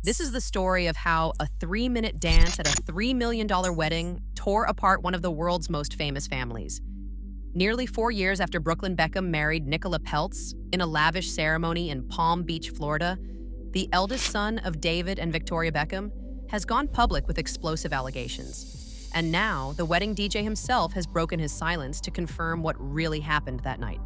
This is the story of how a 3-minute dance at a $3 million wedding tore apart one of the world's most famous families. Nearly 4 years after Brooklyn Beckham married Nicola Peltz in a lavish ceremony in Palm Beach, Florida, the eldest son of David and Victoria Beckham has gone public with explosive allegations. And now, the wedding DJ himself has broken his silence to confirm what really happened that night.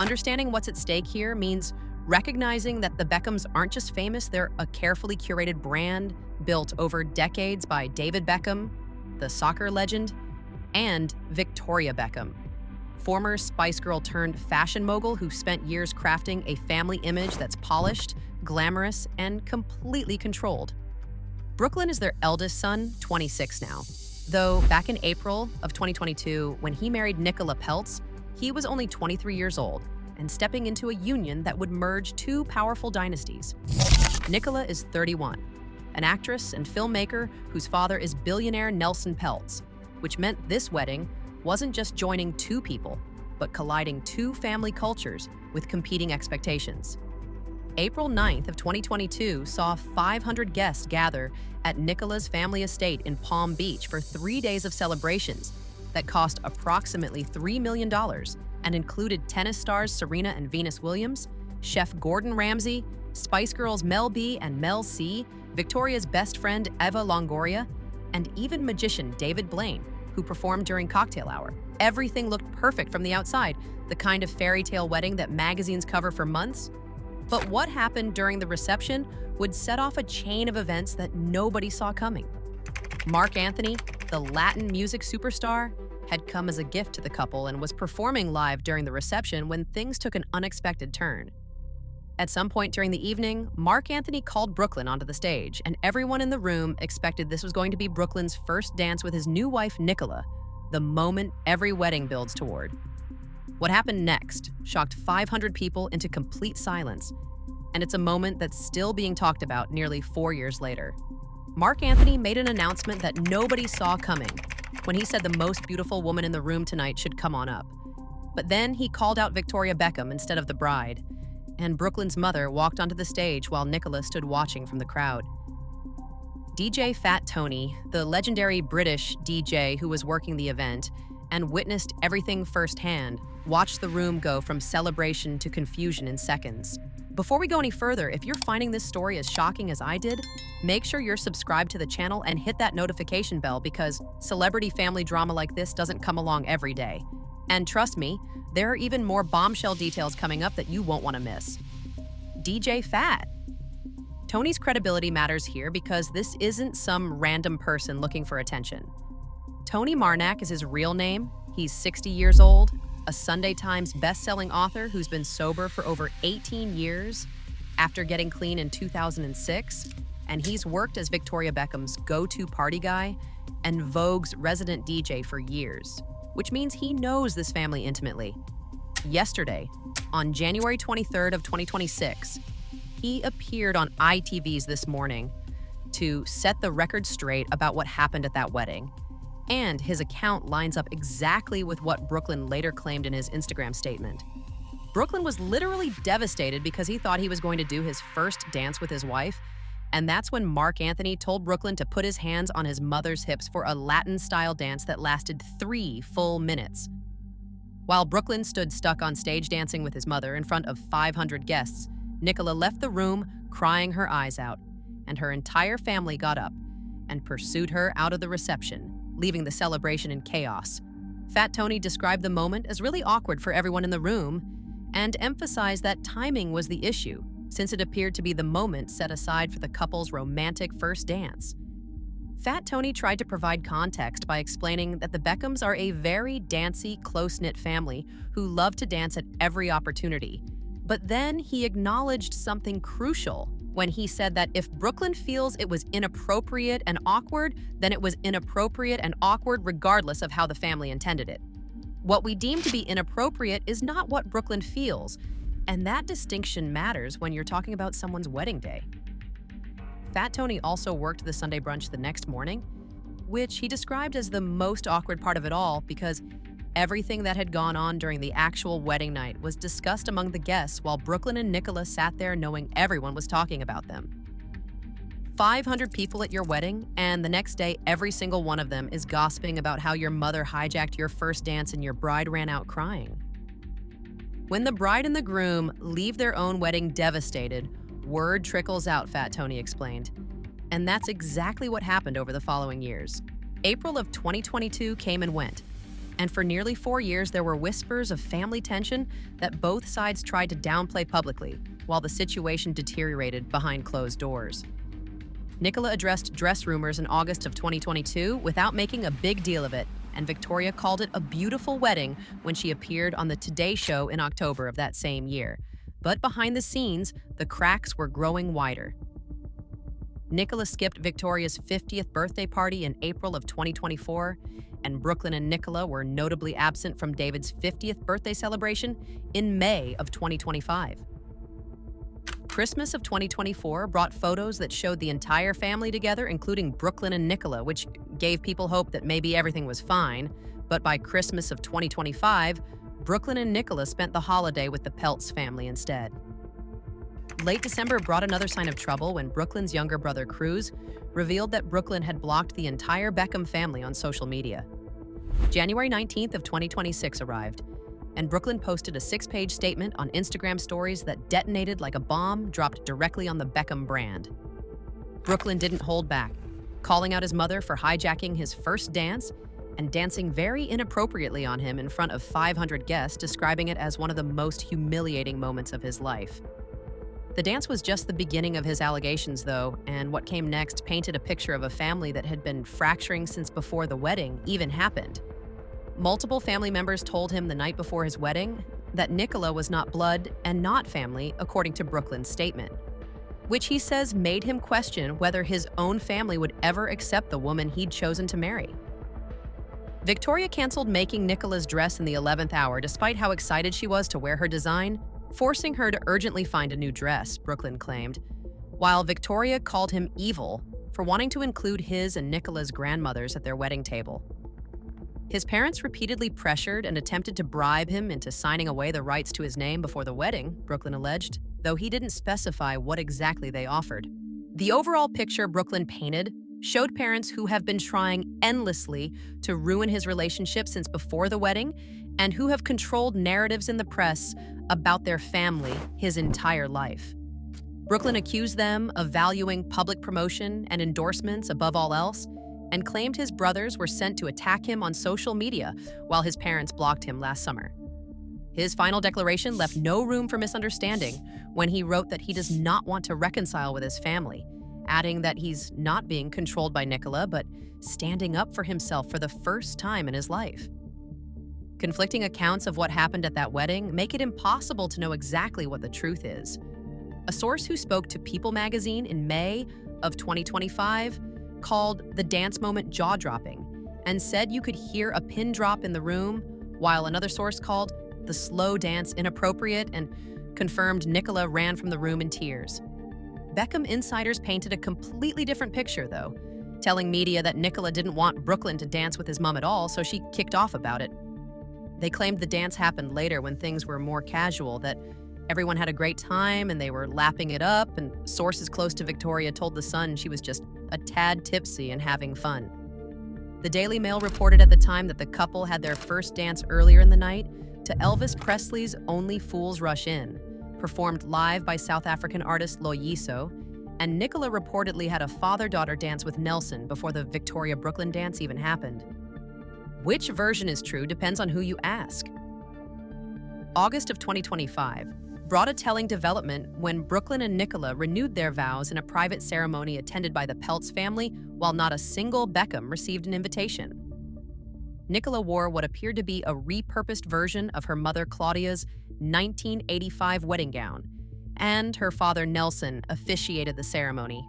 Understanding what's at stake here means recognizing that the Beckhams aren't just famous, they're a carefully curated brand built over decades by David Beckham, the soccer legend, and Victoria Beckham, former Spice Girl turned fashion mogul who spent years crafting a family image that's polished, glamorous, and completely controlled. Brooklyn is their eldest son, 26 now. Though back in April of 2022, when he married Nicola Peltz, he was only 23 years old and stepping into a union that would merge two powerful dynasties. Nicola is 31, an actress and filmmaker whose father is billionaire Nelson Peltz, which meant this wedding wasn't just joining two people, but colliding two family cultures with competing expectations. April 9th of 2022 saw 500 guests gather at Nicola's family estate in Palm Beach for 3 days of celebrations that cost approximately $3 million and included tennis stars Serena and Venus Williams, chef Gordon Ramsay, Spice Girls Mel B and Mel C, Victoria's best friend Eva Longoria, and even magician David Blaine, who performed during cocktail hour. Everything looked perfect from the outside, the kind of fairy tale wedding that magazines cover for months. But what happened during the reception would set off a chain of events that nobody saw coming. Marc Anthony, the Latin music superstar, had come as a gift to the couple and was performing live during the reception when things took an unexpected turn. At some point during the evening, Marc Anthony called Brooklyn onto the stage, and everyone in the room expected this was going to be Brooklyn's first dance with his new wife, Nicola, the moment every wedding builds toward. What happened next shocked 500 people into complete silence, and it's a moment that's still being talked about nearly 4 years later. Marc Anthony made an announcement that nobody saw coming when he said the most beautiful woman in the room tonight should come on up. But then he called out Victoria Beckham instead of the bride, and Brooklyn's mother walked onto the stage while Nicola stood watching from the crowd. DJ Fat Tony, the legendary British DJ who was working the event and witnessed everything firsthand, watched the room go from celebration to confusion in seconds. Before we go any further, if you're finding this story as shocking as I did, make sure you're subscribed to the channel and hit that notification bell because celebrity family drama like this doesn't come along every day. And trust me, there are even more bombshell details coming up that you won't want to miss. DJ Fat. Tony's credibility matters here because this isn't some random person looking for attention. Tony Marnak is his real name. He's 60 years old, a Sunday Times best-selling author who's been sober for over 18 years after getting clean in 2006, and he's worked as Victoria Beckham's go-to party guy and Vogue's resident DJ for years, which means he knows this family intimately. Yesterday, on January 23rd of 2026, he appeared on ITV's This Morning to set the record straight about what happened at that wedding. And his account lines up exactly with what Brooklyn later claimed in his Instagram statement. Brooklyn was literally devastated because he thought he was going to do his first dance with his wife, and that's when Marc Anthony told Brooklyn to put his hands on his mother's hips for a Latin-style dance that lasted 3 full minutes. While Brooklyn stood stuck on stage dancing with his mother in front of 500 guests, Nicola left the room crying her eyes out, and her entire family got up and pursued her out of the reception, leaving the celebration in chaos. Fat Tony described the moment as really awkward for everyone in the room and emphasized that timing was the issue, since it appeared to be the moment set aside for the couple's romantic first dance. Fat Tony tried to provide context by explaining that the Beckhams are a very dancey, close-knit family who love to dance at every opportunity. But then he acknowledged something crucial when he said that if Brooklyn feels it was inappropriate and awkward, then it was inappropriate and awkward regardless of how the family intended it. What we deem to be inappropriate is not what Brooklyn feels, and that distinction matters when you're talking about someone's wedding day. Fat Tony also worked the Sunday brunch the next morning, which he described as the most awkward part of it all because everything that had gone on during the actual wedding night was discussed among the guests while Brooklyn and Nicola sat there knowing everyone was talking about them. 500 people at your wedding, and the next day, every single one of them is gossiping about how your mother hijacked your first dance and your bride ran out crying. When the bride and the groom leave their own wedding devastated, word trickles out, Fat Tony explained. And that's exactly what happened over the following years. April of 2022 came and went. And for nearly 4 years, there were whispers of family tension that both sides tried to downplay publicly, while the situation deteriorated behind closed doors. Nicola addressed dress rumors in August of 2022 without making a big deal of it, and Victoria called it a beautiful wedding when she appeared on the Today Show in October of that same year. But behind the scenes, the cracks were growing wider. Nicola skipped Victoria's 50th birthday party in April of 2024, and Brooklyn and Nicola were notably absent from David's 50th birthday celebration in May of 2025. Christmas of 2024 brought photos that showed the entire family together, including Brooklyn and Nicola, which gave people hope that maybe everything was fine. But by Christmas of 2025, Brooklyn and Nicola spent the holiday with the Peltz family instead. Late December brought another sign of trouble when Brooklyn's younger brother, Cruz, revealed that Brooklyn had blocked the entire Beckham family on social media. January 19th of 2026 arrived, and Brooklyn posted a 6-page statement on Instagram stories that detonated like a bomb dropped directly on the Beckham brand. Brooklyn didn't hold back, calling out his mother for hijacking his first dance and dancing very inappropriately on him in front of 500 guests, describing it as one of the most humiliating moments of his life. The dance was just the beginning of his allegations, though, and what came next painted a picture of a family that had been fracturing since before the wedding even happened. Multiple family members told him the night before his wedding that Nicola was not blood and not family, according to Brooklyn's statement, which he says made him question whether his own family would ever accept the woman he'd chosen to marry. Victoria canceled making Nicola's dress in the 11th hour despite how excited she was to wear her design, forcing her to urgently find a new dress, Brooklyn claimed, while Victoria called him evil for wanting to include his and Nicola's grandmothers at their wedding table. His parents repeatedly pressured and attempted to bribe him into signing away the rights to his name before the wedding, Brooklyn alleged, though he didn't specify what exactly they offered. The overall picture Brooklyn painted showed parents who have been trying endlessly to ruin his relationship since before the wedding and who have controlled narratives in the press about their family his entire life. Brooklyn accused them of valuing public promotion and endorsements above all else, and claimed his brothers were sent to attack him on social media while his parents blocked him last summer. His final declaration left no room for misunderstanding when he wrote that he does not want to reconcile with his family, adding that he's not being controlled by Nicola, but standing up for himself for the first time in his life. Conflicting accounts of what happened at that wedding make it impossible to know exactly what the truth is. A source who spoke to People magazine in May of 2025 called the dance moment jaw-dropping and said you could hear a pin drop in the room, while another source called the slow dance inappropriate and confirmed Nicola ran from the room in tears. Beckham insiders painted a completely different picture, though, telling media that Nicola didn't want Brooklyn to dance with his mom at all, so she kicked off about it. They claimed the dance happened later when things were more casual, that everyone had a great time and they were lapping it up, and sources close to Victoria told The Sun she was just a tad tipsy and having fun. The Daily Mail reported at the time that the couple had their first dance earlier in the night to Elvis Presley's Only Fools Rush In, performed live by South African artist Loyiso, and Nicola reportedly had a father-daughter dance with Nelson before the Victoria-Brooklyn dance even happened. Which version is true depends on who you ask. August of 2025 brought a telling development when Brooklyn and Nicola renewed their vows in a private ceremony attended by the Peltz family, while not a single Beckham received an invitation. Nicola wore what appeared to be a repurposed version of her mother Claudia's 1985 wedding gown, and her father Nelson officiated the ceremony.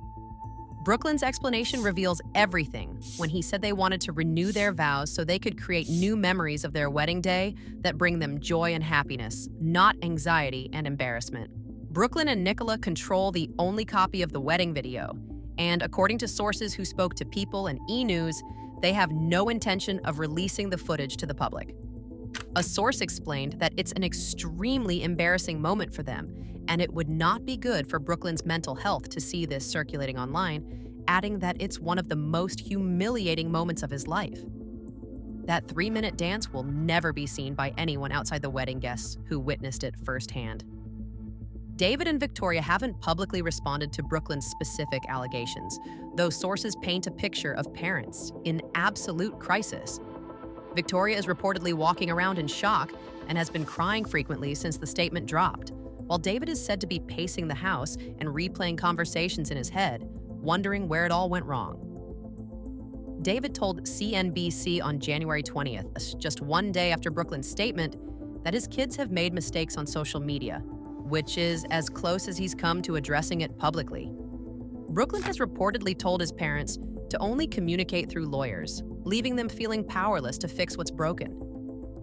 Brooklyn's explanation reveals everything when he said they wanted to renew their vows so they could create new memories of their wedding day that bring them joy and happiness, not anxiety and embarrassment. Brooklyn and Nicola control the only copy of the wedding video, and according to sources who spoke to People and E! News, they have no intention of releasing the footage to the public. A source explained that it's an extremely embarrassing moment for them, and it would not be good for Brooklyn's mental health to see this circulating online, adding that it's one of the most humiliating moments of his life. That 3-minute dance will never be seen by anyone outside the wedding guests who witnessed it firsthand. David and Victoria haven't publicly responded to Brooklyn's specific allegations, though sources paint a picture of parents in absolute crisis. Victoria is reportedly walking around in shock and has been crying frequently since the statement dropped, while David is said to be pacing the house and replaying conversations in his head, wondering where it all went wrong. David told CNBC on January 20th, just one day after Brooklyn's statement, that his kids have made mistakes on social media, which is as close as he's come to addressing it publicly. Brooklyn has reportedly told his parents to only communicate through lawyers, leaving them feeling powerless to fix what's broken.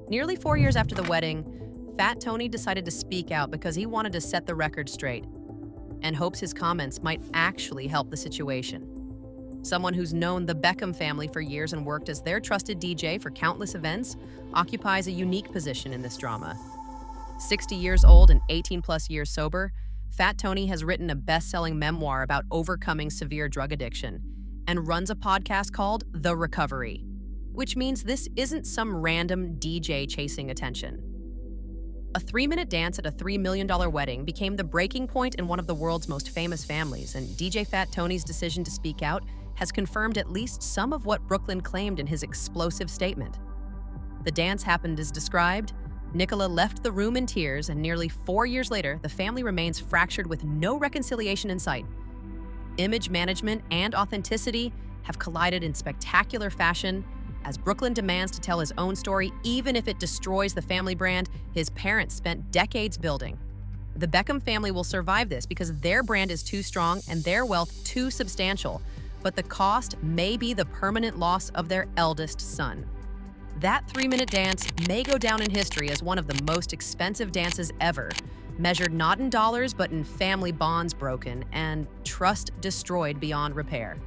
Nearly 4 years after the wedding, Fat Tony decided to speak out because he wanted to set the record straight and hopes his comments might actually help the situation. Someone who's known the Beckham family for years and worked as their trusted DJ for countless events occupies a unique position in this drama. 60 years old and 18-plus years sober, Fat Tony has written a best-selling memoir about overcoming severe drug addiction and runs a podcast called The Recovery, which means this isn't some random DJ chasing attention. A 3-minute dance at a $3 million wedding became the breaking point in one of the world's most famous families, and DJ Fat Tony's decision to speak out has confirmed at least some of what Brooklyn claimed in his explosive statement. The dance happened as described. Nicola left the room in tears, and nearly 4 years later, the family remains fractured with no reconciliation in sight. Image management and authenticity have collided in spectacular fashion as Brooklyn demands to tell his own story, even if it destroys the family brand his parents spent decades building. The Beckham family will survive this because their brand is too strong and their wealth too substantial, but the cost may be the permanent loss of their eldest son. That 3-minute dance may go down in history as one of the most expensive dances ever, measured not in dollars but in family bonds broken and trust destroyed beyond repair.